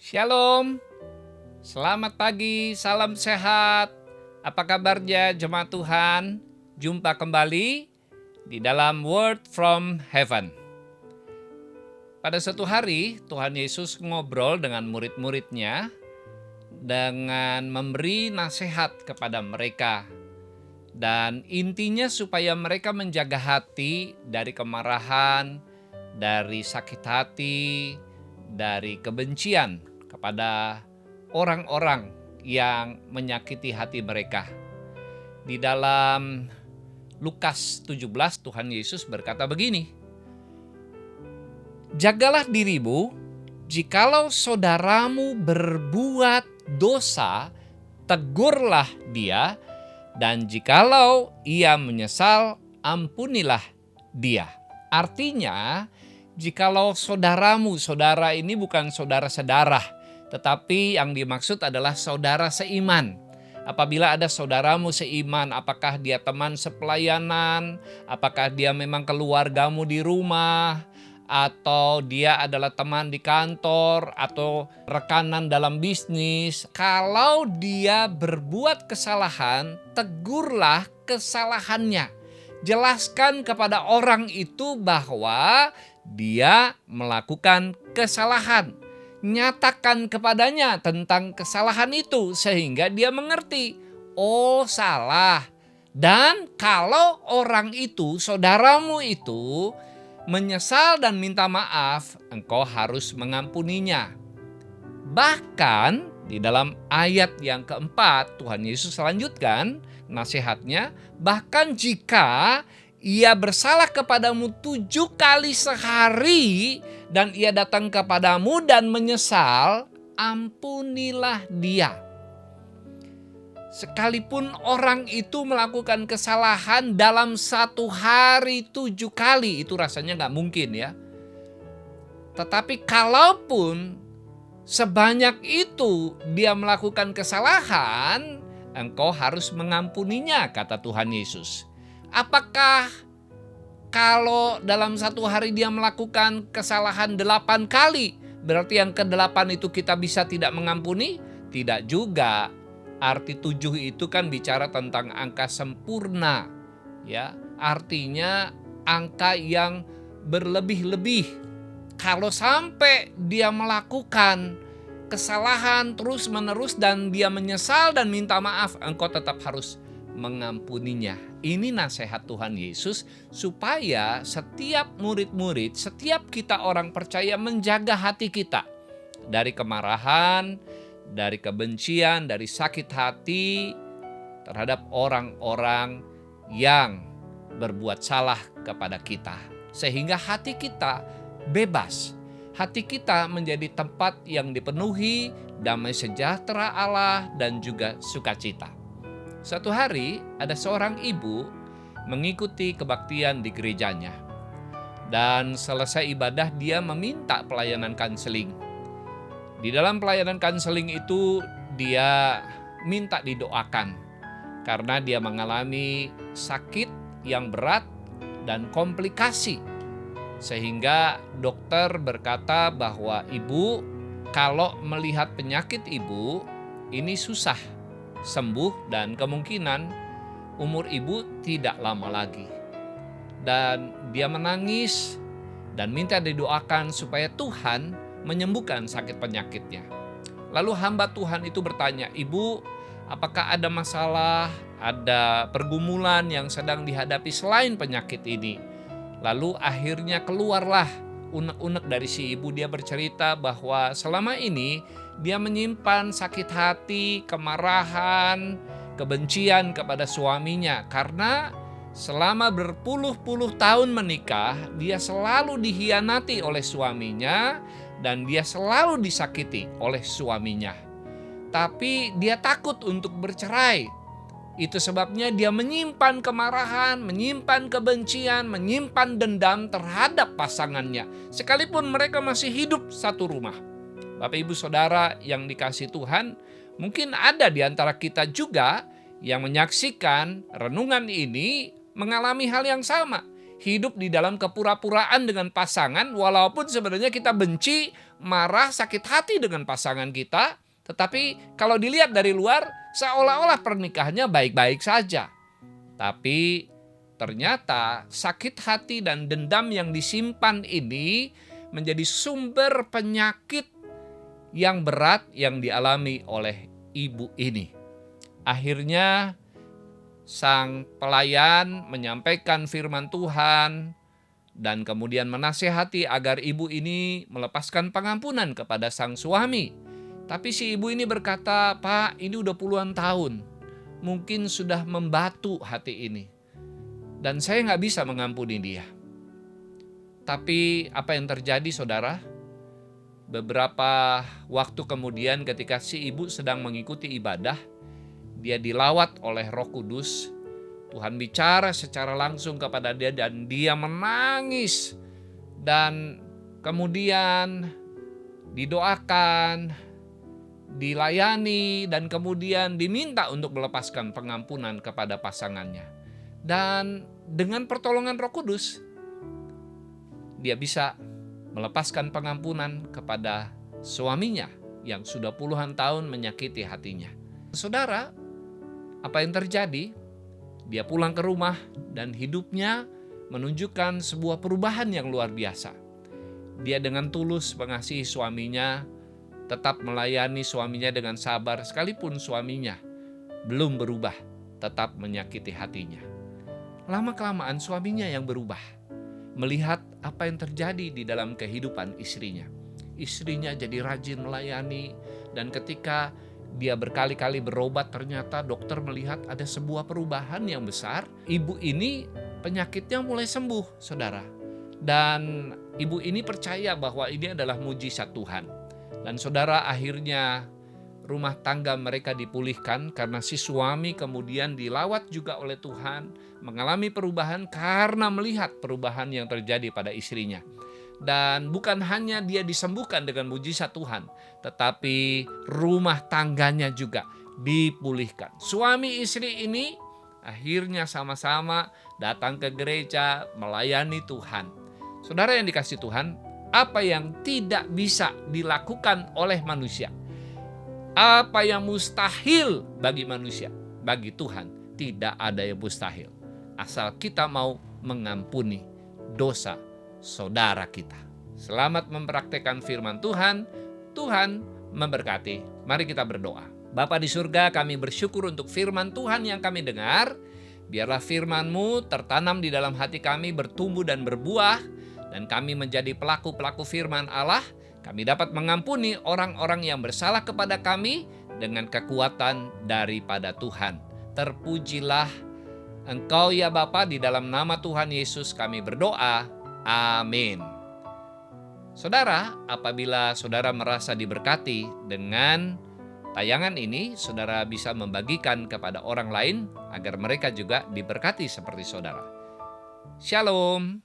Shalom, selamat pagi, salam sehat. Apa kabarnya jemaat Tuhan? Jumpa kembali di dalam Word from Heaven. Pada suatu hari, Tuhan Yesus ngobrol dengan murid-muridnya dengan memberi nasihat kepada mereka. Dan intinya supaya mereka menjaga hati dari kemarahan, dari sakit hati, dari kebencian kepada orang-orang yang menyakiti hati mereka. Di dalam Lukas 17 Tuhan Yesus berkata begini, "Jagalah dirimu, jikalau saudaramu berbuat dosa, tegurlah dia, dan jikalau ia menyesal, ampunilah dia." Artinya, jikalau saudaramu, saudara ini bukan saudara sedarah, tetapi yang dimaksud adalah saudara seiman. Apabila ada saudaramu seiman, apakah dia teman sepelayanan, apakah dia memang keluargamu di rumah, atau dia adalah teman di kantor, atau rekanan dalam bisnis. Kalau dia berbuat kesalahan, tegurlah kesalahannya. Jelaskan kepada orang itu bahwa dia melakukan kesalahan. Nyatakan kepadanya tentang kesalahan itu sehingga dia mengerti, oh salah. Dan kalau orang itu, saudaramu itu menyesal dan minta maaf, engkau harus mengampuninya. Bahkan di dalam ayat yang keempat, Tuhan Yesus lanjutkan nasihatnya, bahkan jika ia bersalah kepadamu 7 kali sehari dan ia datang kepadamu dan menyesal, ampunilah dia. Sekalipun orang itu melakukan kesalahan dalam 1 hari 7 kali, itu rasanya gak mungkin ya. Tetapi kalaupun sebanyak itu dia melakukan kesalahan, engkau harus mengampuninya, kata Tuhan Yesus. Apakah kalau dalam 1 hari dia melakukan kesalahan 8 kali, berarti yang ke-8 itu kita bisa tidak mengampuni? Tidak juga. Arti 7 itu kan bicara tentang angka sempurna, ya. Artinya angka yang berlebih-lebih. Kalau sampai dia melakukan kesalahan terus-menerus dan dia menyesal dan minta maaf, engkau tetap harus mengampuninya. Ini nasihat Tuhan Yesus supaya setiap murid-murid, setiap kita orang percaya menjaga hati kita dari kemarahan, dari kebencian, dari sakit hati terhadap orang-orang yang berbuat salah kepada kita. Sehingga hati kita bebas. Hati kita menjadi tempat yang dipenuhi damai sejahtera Allah dan juga sukacita. Suatu hari ada seorang ibu mengikuti kebaktian di gerejanya. Dan selesai ibadah dia meminta pelayanan kanseling. Di dalam pelayanan kanseling itu dia minta didoakan karena dia mengalami sakit yang berat dan komplikasi. Sehingga dokter berkata bahwa ibu, kalau melihat penyakit ibu ini susah sembuh dan kemungkinan umur ibu tidak lama lagi. Dan dia menangis dan minta didoakan supaya Tuhan menyembuhkan sakit penyakitnya. Lalu hamba Tuhan itu bertanya, "Ibu, apakah ada masalah, ada pergumulan yang sedang dihadapi selain penyakit ini?" Lalu akhirnya keluarlah unek-unek dari si ibu. Dia bercerita bahwa selama ini dia menyimpan sakit hati, kemarahan, kebencian kepada suaminya. Karena selama berpuluh-puluh tahun menikah, dia selalu dihianati oleh suaminya dan dia selalu disakiti oleh suaminya. Tapi dia takut untuk bercerai. Itu sebabnya dia menyimpan kemarahan, menyimpan kebencian, menyimpan dendam terhadap pasangannya. Sekalipun mereka masih hidup satu rumah. Bapak Ibu Saudara yang dikasihi Tuhan, mungkin ada di antara kita juga yang menyaksikan renungan ini mengalami hal yang sama. hidup di dalam kepura-puraan dengan pasangan, walaupun sebenarnya kita benci, marah, sakit hati dengan pasangan kita, tetapi kalau dilihat dari luar, seolah-olah pernikahannya baik-baik saja. Tapi ternyata sakit hati dan dendam yang disimpan ini menjadi sumber penyakit yang berat yang dialami oleh ibu ini. Akhirnya sang pelayan menyampaikan firman Tuhan dan kemudian menasehati agar ibu ini melepaskan pengampunan kepada sang suami. Tapi si ibu ini berkata, "Pak, ini udah puluhan tahun, mungkin sudah membatu hati ini, dan saya nggak bisa mengampuni dia." Tapi apa yang terjadi, saudara? Beberapa waktu kemudian ketika si ibu sedang mengikuti ibadah, dia dilawat oleh Roh Kudus. Tuhan bicara secara langsung kepada dia dan dia menangis. Dan kemudian didoakan, dilayani, dan kemudian diminta untuk melepaskan pengampunan kepada pasangannya. Dan dengan pertolongan Roh Kudus, dia bisa melepaskan pengampunan kepada suaminya yang sudah puluhan tahun menyakiti hatinya. Saudara, apa yang terjadi? Dia pulang ke rumah dan hidupnya menunjukkan sebuah perubahan yang luar biasa. Dia dengan tulus mengasihi suaminya, tetap melayani suaminya dengan sabar sekalipun suaminya belum berubah, tetap menyakiti hatinya. Lama-kelamaan suaminya yang berubah, melihat apa yang terjadi di dalam kehidupan istrinya. Istrinya jadi rajin melayani, dan ketika dia berkali-kali berobat, ternyata dokter melihat ada sebuah perubahan yang besar. Ibu ini penyakitnya mulai sembuh, saudara. Dan ibu ini percaya bahwa ini adalah mujizat Tuhan. Dan saudara, akhirnya rumah tangga mereka dipulihkan karena si suami kemudian dilawat juga oleh Tuhan, mengalami perubahan karena melihat perubahan yang terjadi pada istrinya. Dan bukan hanya dia disembuhkan dengan mujizat Tuhan, tetapi rumah tangganya juga dipulihkan. Suami istri ini akhirnya sama-sama datang ke gereja melayani Tuhan. Saudara yang dikasihi Tuhan, apa yang tidak bisa dilakukan oleh manusia, apa yang mustahil bagi manusia, bagi Tuhan tidak ada yang mustahil. Asal kita mau mengampuni dosa saudara kita. Selamat mempraktekkan firman Tuhan. Tuhan memberkati. Mari kita berdoa. Bapa di surga, kami bersyukur untuk firman Tuhan yang kami dengar. Biarlah firman-Mu tertanam di dalam hati kami, bertumbuh dan berbuah, dan kami menjadi pelaku-pelaku firman Allah. Kami dapat mengampuni orang-orang yang bersalah kepada kami dengan kekuatan daripada Tuhan. Terpujilah Engkau ya Bapa, di dalam nama Tuhan Yesus kami berdoa. Amin. Saudara, apabila saudara merasa diberkati dengan tayangan ini, saudara bisa membagikan kepada orang lain agar mereka juga diberkati seperti saudara. Shalom.